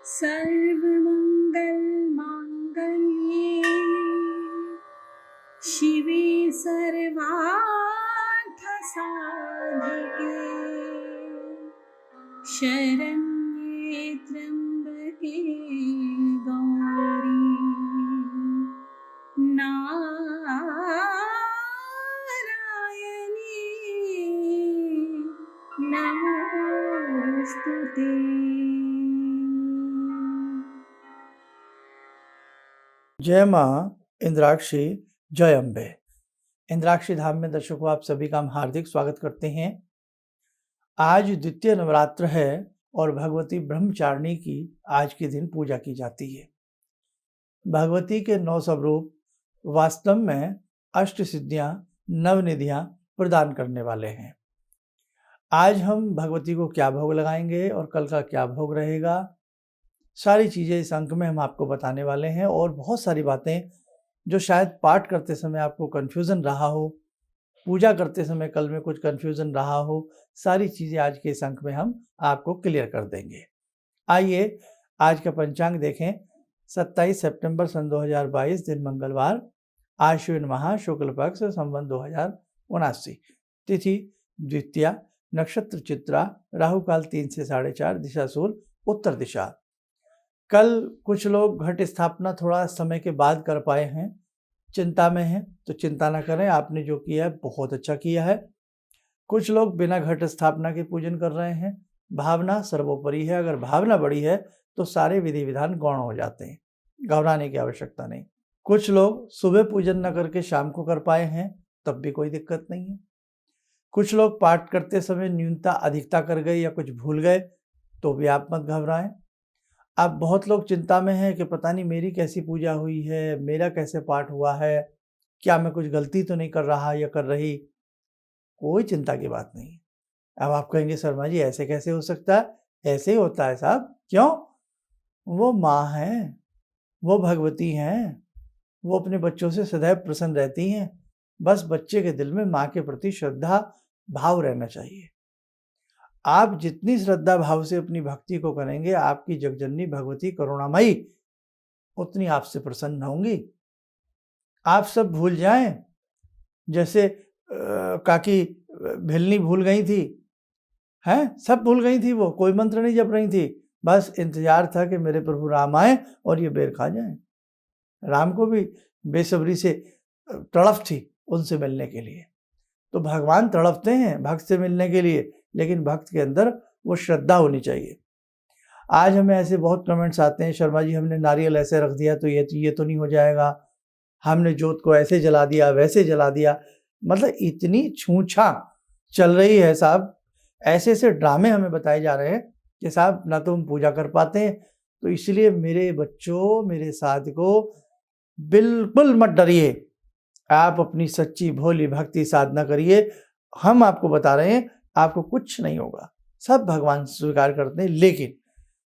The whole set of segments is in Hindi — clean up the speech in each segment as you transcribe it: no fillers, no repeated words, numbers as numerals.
सर्वमङ्गलमाङ्गल्ये शिवे सर्वार्थसाधिके शरण्ये त्र्यम्बके गौरी नारायणी नमोस्तुते। जय माँ इंद्राक्षी, जय अम्बे। इंद्राक्षी धाम में दर्शकों आप सभी का हम हार्दिक स्वागत करते हैं। आज द्वितीय नवरात्र है और भगवती ब्रह्मचारिणी की आज के दिन पूजा की जाती है। भगवती के 9 स्वरूप वास्तव में अष्ट सिद्धियां, नवनिधियां प्रदान करने वाले हैं। आज हम भगवती को क्या भोग लगाएंगे और कल का क्या भोग रहेगा, सारी चीज़ें इस अंक में हम आपको बताने वाले हैं। और बहुत सारी बातें जो शायद पाठ करते समय आपको कन्फ्यूज़न रहा हो, पूजा करते समय कल में कुछ कन्फ्यूज़न रहा हो, सारी चीज़ें आज के इस अंक में हम आपको क्लियर कर देंगे। आइए आज का पंचांग देखें। 27 सितंबर सन 2022, दिन मंगलवार, आश्विन माह शुक्ल पक्ष, संवत 2079, तिथि द्वितीया, नक्षत्र चित्रा, राहु काल 3 से 4:30, दिशा सूर्य उत्तर दिशा। कल कुछ लोग घट स्थापना थोड़ा समय के बाद कर पाए हैं, चिंता में हैं, तो चिंता ना करें, आपने जो किया है बहुत अच्छा किया है। कुछ लोग बिना घट स्थापना के पूजन कर रहे हैं। भावना सर्वोपरि है, अगर भावना बड़ी है तो सारे विधि विधान गौण हो जाते हैं, घबराने की आवश्यकता नहीं। कुछ लोग सुबह पूजन न करके शाम को कर पाए हैं, तब भी कोई दिक्कत नहीं है। कुछ लोग पाठ करते समय न्यूनता अधिकता कर गए या कुछ भूल गए, तो भी आप मत घबराएं। अब बहुत लोग चिंता में हैं कि पता नहीं मेरी कैसी पूजा हुई है, मेरा कैसे पाठ हुआ है, क्या मैं कुछ गलती तो नहीं कर रहा या कर रही। कोई चिंता की बात नहीं। अब आप कहेंगे शर्मा जी ऐसे कैसे हो सकता है? ऐसे ही होता है साहब। क्यों? वो माँ हैं, वो भगवती हैं, वो अपने बच्चों से सदैव प्रसन्न रहती हैं। बस बच्चे के दिल में माँ के प्रति श्रद्धा भाव रहना चाहिए। आप जितनी श्रद्धा भाव से अपनी भक्ति को करेंगे, आपकी जगजननी भगवती करुणामयी उतनी आपसे प्रसन्न होंगी। आप सब भूल जाएं, जैसे काकी भिलनी भूल गई थी, हैं, सब भूल गई थी, वो कोई मंत्र नहीं जप रही थी, बस इंतजार था कि मेरे प्रभु राम आए और ये बेर खा जाएं। राम को भी बेसब्री से तड़फ थी उनसे मिलने के लिए। तो भगवान तड़पते हैं भक्त से मिलने के लिए, लेकिन भक्त के अंदर वो श्रद्धा होनी चाहिए। आज हमें ऐसे बहुत कमेंट्स आते हैं, शर्मा जी हमने नारियल ऐसे रख दिया तो ये तो नहीं हो जाएगा, हमने जोत को ऐसे जला दिया वैसे जला दिया। मतलब इतनी छूछा चल रही है साहब, ऐसे ऐसे ड्रामे हमें बताए जा रहे हैं कि साहब ना तो हम पूजा कर पाते हैं। तो इसलिए मेरे बच्चों, मेरे साधकों, बिल्कुल मत डरिए। आप अपनी सच्ची भोली भक्ति साधना करिए। हम आपको बता रहे हैं आपको कुछ नहीं होगा, सब भगवान स्वीकार करते हैं। लेकिन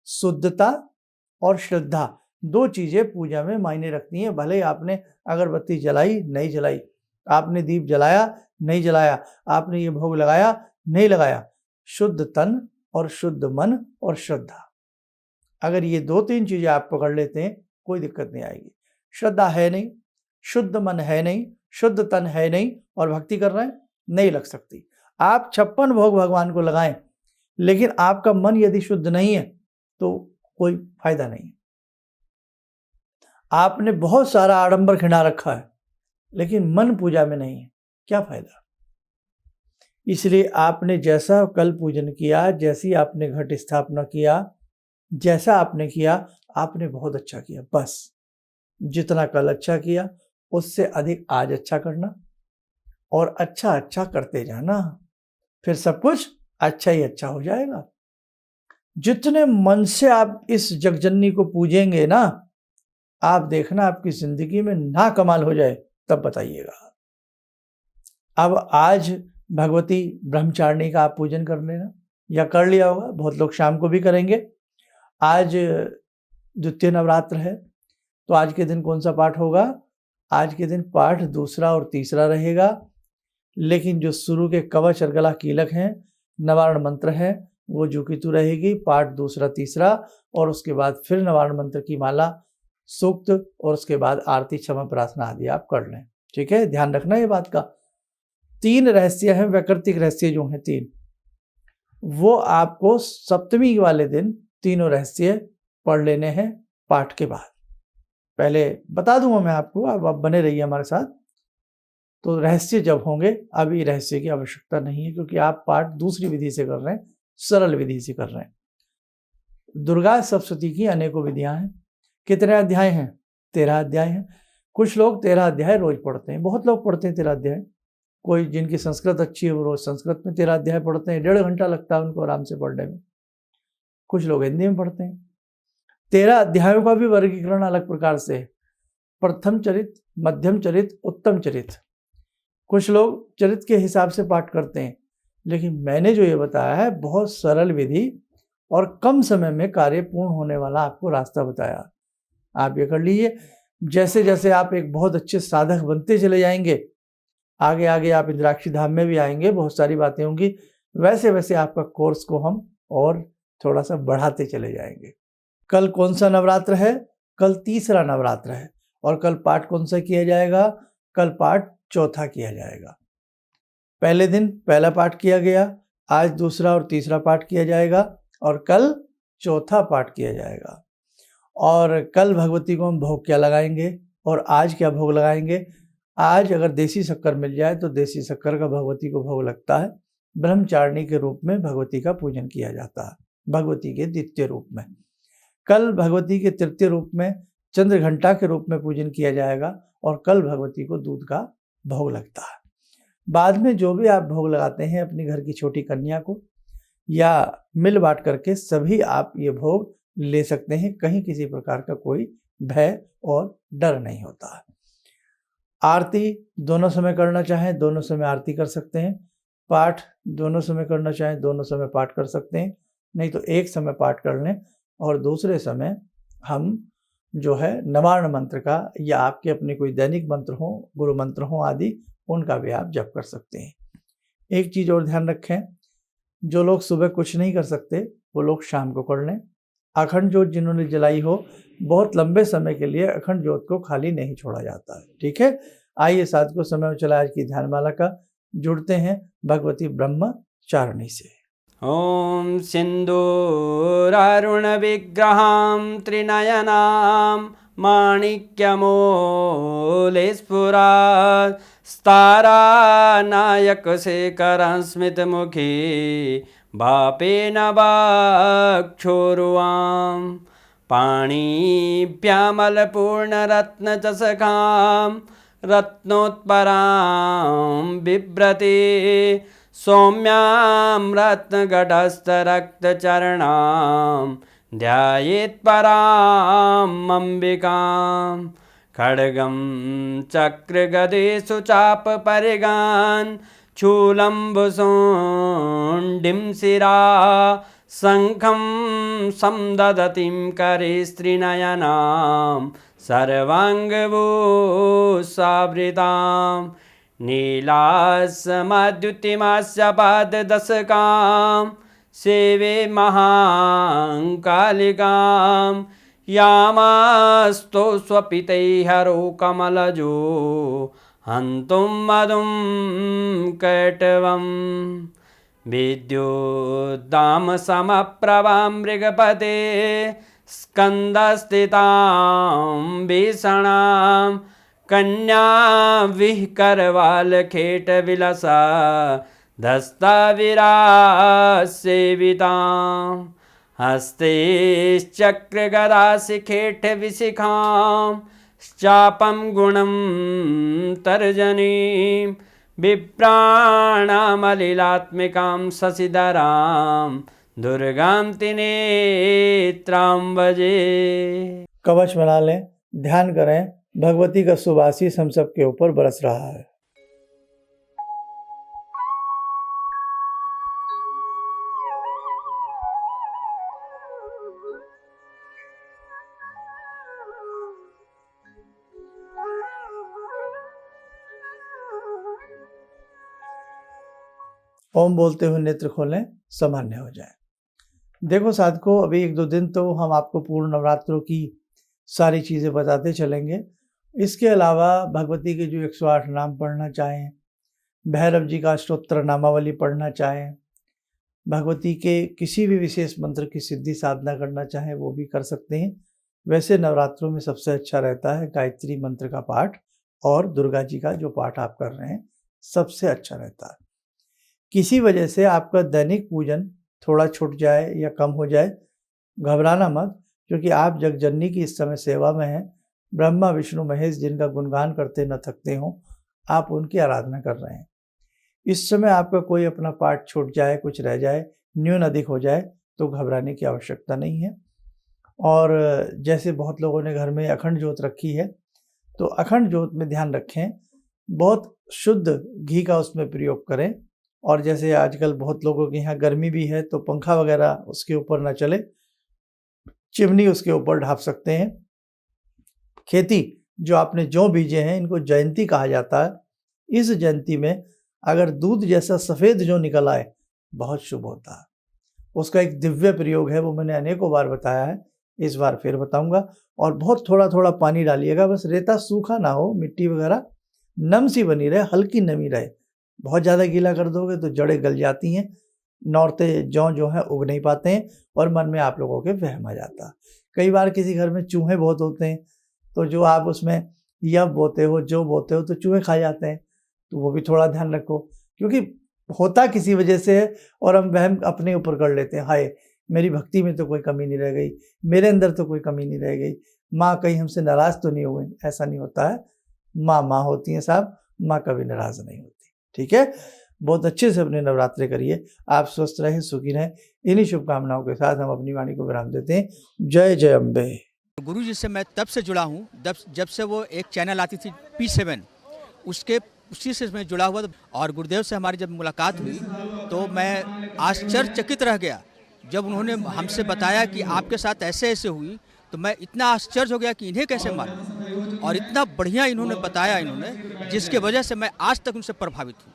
शुद्धता और श्रद्धा 2 चीजें पूजा में मायने रखती हैं। भले आपने अगरबत्ती जलाई नहीं जलाई, आपने दीप जलाया नहीं जलाया, आपने ये भोग लगाया नहीं लगाया, शुद्ध तन और शुद्ध मन और श्रद्धा, अगर ये 2-3 चीजें आप पकड़ लेते हैं कोई दिक्कत नहीं आएगी। श्रद्धा है नहीं, शुद्ध मन है नहीं, शुद्ध तन है नहीं और भक्ति कर रहे हैं, नहीं लग सकती। आप 56 भोग भगवान को लगाएं, लेकिन आपका मन यदि शुद्ध नहीं है तो कोई फायदा नहीं। आपने बहुत सारा आडंबर खिंडा रखा है, लेकिन मन पूजा में नहीं है, क्या फायदा। इसलिए आपने जैसा कल पूजन किया, जैसी आपने घट स्थापना किया, जैसा आपने किया, आपने बहुत अच्छा किया। बस जितना कल अच्छा किया उससे अधिक आज अच्छा करना और अच्छा अच्छा करते जाना, फिर सब कुछ अच्छा ही अच्छा हो जाएगा। जितने मन से आप इस जगजननी को पूजेंगे ना, आप देखना आपकी जिंदगी में ना कमाल हो जाए, तब बताइएगा। अब आज भगवती ब्रह्मचारिणी का आप पूजन कर लेना, या कर लिया होगा, बहुत लोग शाम को भी करेंगे। आज द्वितीय नवरात्र है, तो आज के दिन कौन सा पाठ होगा? आज के दिन पाठ दूसरा और तीसरा रहेगा, लेकिन जो शुरू के कवच और गला कीलक हैं, नवारण मंत्र है, वो जो कि तू रहेगी, पाठ दूसरा तीसरा, और उसके बाद फिर नवारण मंत्र की माला, सूक्त, और उसके बाद आरती, क्षमा प्रार्थना आदि आप कर लें। ठीक है, ध्यान रखना ये बात का। 3 रहस्य हैं, वैकल्पिक रहस्य जो हैं 3, वो आपको सप्तमी वाले दिन तीनों रहस्य पढ़ लेने हैं पाठ के बाद। पहले बता दूंगा मैं आपको, अब आप बने रहिए हमारे साथ। तो रहस्य जब होंगे, अभी रहस्य की आवश्यकता नहीं है, क्योंकि आप पाठ दूसरी विधि से कर रहे हैं, सरल विधि से कर रहे हैं। दुर्गा सप्तशती की अनेकों विधियां हैं। कितने अध्याय हैं? 13 अध्याय हैं। कुछ लोग 13 अध्याय रोज पढ़ते हैं, बहुत लोग पढ़ते हैं 13 अध्याय। कोई जिनकी संस्कृत अच्छी है वो रोज संस्कृत में 13 अध्याय पढ़ते हैं, 1.5 घंटा लगता है उनको आराम से पढ़ने में। कुछ लोग हिंदी में पढ़ते हैं। 13 अध्यायों का भी वर्गीकरण अलग प्रकार से है, प्रथम चरित, मध्यम चरित, उत्तम चरित। कुछ लोग चरित के हिसाब से पाठ करते हैं, लेकिन मैंने जो ये बताया है बहुत सरल विधि और कम समय में कार्य पूर्ण होने वाला आपको रास्ता बताया। आप ये कर लीजिए। जैसे जैसे आप एक बहुत अच्छे साधक बनते चले जाएंगे, आगे आगे आप इंद्राक्षी धाम में भी आएंगे, बहुत सारी बातें होंगी, वैसे वैसे आपका कोर्स को हम और थोड़ा सा बढ़ाते चले जाएंगे। कल कौन सा नवरात्र है? कल तीसरा नवरात्र है। और कल पाठ कौन सा किया जाएगा? कल पाठ चौथा किया जाएगा। पहले दिन पहला पाठ किया गया, आज दूसरा और तीसरा पाठ किया जाएगा, और कल चौथा पाठ किया जाएगा। और कल भगवती को हम भोग क्या लगाएंगे, और आज क्या भोग लगाएंगे? आज अगर देसी शक्कर मिल जाए तो देसी शक्कर का भगवती को भोग लगता है। ब्रह्मचारिणी के रूप में भगवती का पूजन किया जाता है, भगवती के द्वितीय रूप में। कल भगवती के तृतीय रूप में चंद्र घंटा के रूप में पूजन किया जाएगा, और कल भगवती को दूध का भोग लगता है। बाद में जो भी आप भोग लगाते हैं अपनी घर की छोटी कन्या को, या मिल बांट करके सभी आप ये भोग ले सकते हैं। कहीं किसी प्रकार का कोई भय और डर नहीं होता है। आरती दोनों समय करना चाहें दोनों समय आरती कर सकते हैं। पाठ दोनों समय करना चाहें दोनों समय पाठ कर सकते हैं। नहीं तो एक समय पाठ कर लें और दूसरे समय हम जो है नवारण मंत्र का, या आपके अपने कोई दैनिक मंत्र हो, गुरु मंत्र हो आदि, उनका भी आप जप कर सकते हैं। एक चीज़ और ध्यान रखें, जो लोग सुबह कुछ नहीं कर सकते वो लोग शाम को कर लें। अखंड ज्योत जिन्होंने जलाई हो, बहुत लंबे समय के लिए अखंड ज्योत को खाली नहीं छोड़ा जाता है। ठीक है, आइए साथ को समय चला आज की ध्यानमाला का, जुड़ते हैं भगवती ब्रह्मचारिणी से। ॐ सिन्दूरारुणविग्रहां त्रिनयनां माणिक्यमूलस्फुरात् स्तारानायकशेखरं स्मितमुखी भापेन वाक्षोरुवां पाणिभ्यामलपूर्णरत्नचषकां रत्नोत्परां बिभ्रति सौम्यां रत्नघटस्थरक्तचरणां ध्यायेत् पराम् अम्बिकां खड्गं चक्रगदेषु चापपरिगान् शूलम्बुशुण्डिं शिरा शङ्खं समदधतीं करे स्त्रीनयनां सर्वाङ्गभूषावृतां नीलासमद्युतिमास्य पाददशकां सेवे महाकालिकां यामास्तो स्वपितैहरो कमलजो हन्तुं मधुं कैटवं विद्युद्दामसमप्रभां मृगपते स्कन्दस्थितां भीषणां कन्या विहकरवालखेटविलसा धस्ताविरासेवितां हस्तेश्चक्रगदाशिखेटविशिखां चापं गुणं तर्जनीं विप्राणामलिलात्मिकां शशिधरां दुर्गां त्रिनेत्रां भजे। कवच बना लें, ध्यान करें, भगवती का सुवासिस हम सबके ऊपर बरस रहा है। ओम बोलते हुए नेत्र खोलें, सामान्य हो जाए। देखो साधकों, अभी 1-2 दिन तो हम आपको पूर्ण नवरात्रों की सारी चीज़ें बताते चलेंगे। इसके अलावा भगवती के जो 108 नाम पढ़ना चाहें, भैरव जी का अष्टोत्तर नामावली पढ़ना चाहें, भगवती के किसी भी विशेष मंत्र की सिद्धि साधना करना चाहें, वो भी कर सकते हैं। वैसे नवरात्रों में सबसे अच्छा रहता है गायत्री मंत्र का पाठ और दुर्गा जी का जो पाठ आप कर रहे हैं, सबसे अच्छा रहता है। किसी वजह से आपका दैनिक पूजन थोड़ा छूट जाए या कम हो जाए, घबराना मत, क्योंकि आप जगजननी की इस समय सेवा में हैं। ब्रह्मा विष्णु महेश जिनका गुणगान करते न थकते हों, आप उनकी आराधना कर रहे हैं। इस समय आपका कोई अपना पाठ छूट जाए, कुछ रह जाए, न्यून अधिक हो जाए, तो घबराने की आवश्यकता नहीं है। और जैसे बहुत लोगों ने घर में अखंड जोत रखी है, तो अखंड जोत में ध्यान रखें, बहुत शुद्ध घी का उसमें प्रयोग करें। और जैसे आजकल बहुत लोगों के यहाँ गर्मी भी है, तो पंखा वगैरह उसके ऊपर ना चले, चिमनी उसके ऊपर ढाप सकते हैं। खेती जो आपने जौ बीजे हैं, इनको जयंती कहा जाता है। इस जयंती में अगर दूध जैसा सफ़ेद जौ निकल आए, बहुत शुभ होता है। उसका एक दिव्य प्रयोग है, वो मैंने अनेकों बार बताया है, इस बार फिर बताऊंगा। और बहुत थोड़ा थोड़ा पानी डालिएगा, बस रेता सूखा ना हो, मिट्टी वगैरह नम सी बनी रहे, हल्की नमी रहे। बहुत ज़्यादा गीला कर दोगे तो जड़ें गल जाती हैं, नौरते जौ जो हैं उग नहीं पाते हैं, और मन में आप लोगों के वहम आ जाता है। कई बार किसी घर में चूहे बहुत होते हैं, तो जो आप उसमें यब बोते हो, जो बोते हो, तो चूहे खा जाते हैं। तो वो भी थोड़ा ध्यान रखो, क्योंकि होता किसी वजह से है और हम वहम अपने ऊपर कर लेते हैं। हाय, मेरी भक्ति में तो कोई कमी नहीं रह गई, मेरे अंदर तो कोई कमी नहीं रह गई, माँ कहीं हमसे नाराज़ तो नहीं हुई। ऐसा नहीं होता है। माँ माँ होती हैं साहब, माँ कभी नाराज़ नहीं होती। ठीक है, बहुत अच्छे से अपने नवरात्रे करिए। आप स्वस्थ रहें, सुखी रहें। इन्हीं शुभकामनाओं के साथ हम अपनी वाणी को विराम देते हैं। जय जय अम्बे। गुरु जी से मैं तब से जुड़ा हूँ जब से वो एक चैनल आती थी P7, उसी से मैं जुड़ा हुआ था। और गुरुदेव से हमारी जब मुलाकात हुई तो मैं आश्चर्यचकित रह गया जब उन्होंने हमसे बताया कि आपके साथ ऐसे ऐसे हुई। तो मैं इतना आश्चर्य हो गया कि इन्हें कैसे मालूम, और इतना बढ़िया इन्होंने बताया, जिसके वजह से मैं आज तक उनसे प्रभावित हूँ।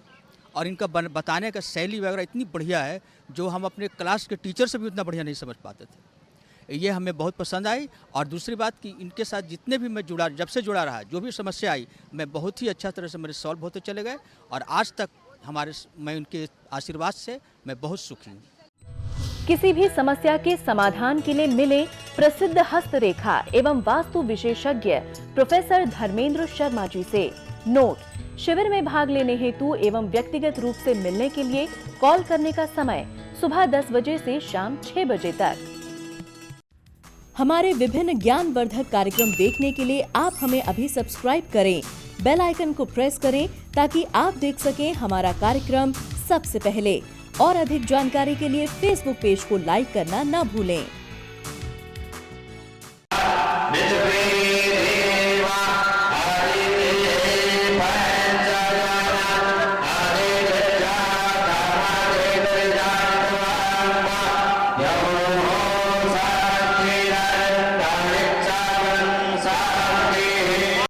और इनका बताने का शैली वगैरह इतनी बढ़िया है, जो हम अपने क्लास के टीचर से भी उतना बढ़िया नहीं समझ पाते थे। ये हमें बहुत पसंद आई। और दूसरी बात कि इनके साथ जितने भी मैं जब से जुड़ा रहा, जो भी समस्या आई, मैं बहुत ही अच्छा तरह से मेरे सॉल्व होते चले गए। और आज तक मैं उनके आशीर्वाद से मैं बहुत सुखी हूँ। किसी भी समस्या के समाधान के लिए मिले प्रसिद्ध हस्तरेखा एवं वास्तु विशेषज्ञ प्रोफेसर धर्मेंद्र शर्मा जी से। नोट: शिविर में भाग लेने हेतु एवं व्यक्तिगत रूप से मिलने के लिए कॉल करने का समय सुबह 10 बजे से शाम 6 बजे तक। हमारे विभिन्न ज्ञानवर्धक कार्यक्रम देखने के लिए आप हमें अभी सब्सक्राइब करें, बेल आइकन को प्रेस करें ताकि आप देख सकें हमारा कार्यक्रम सबसे पहले। और अधिक जानकारी के लिए फेसबुक पेज को लाइक करना न भूलें।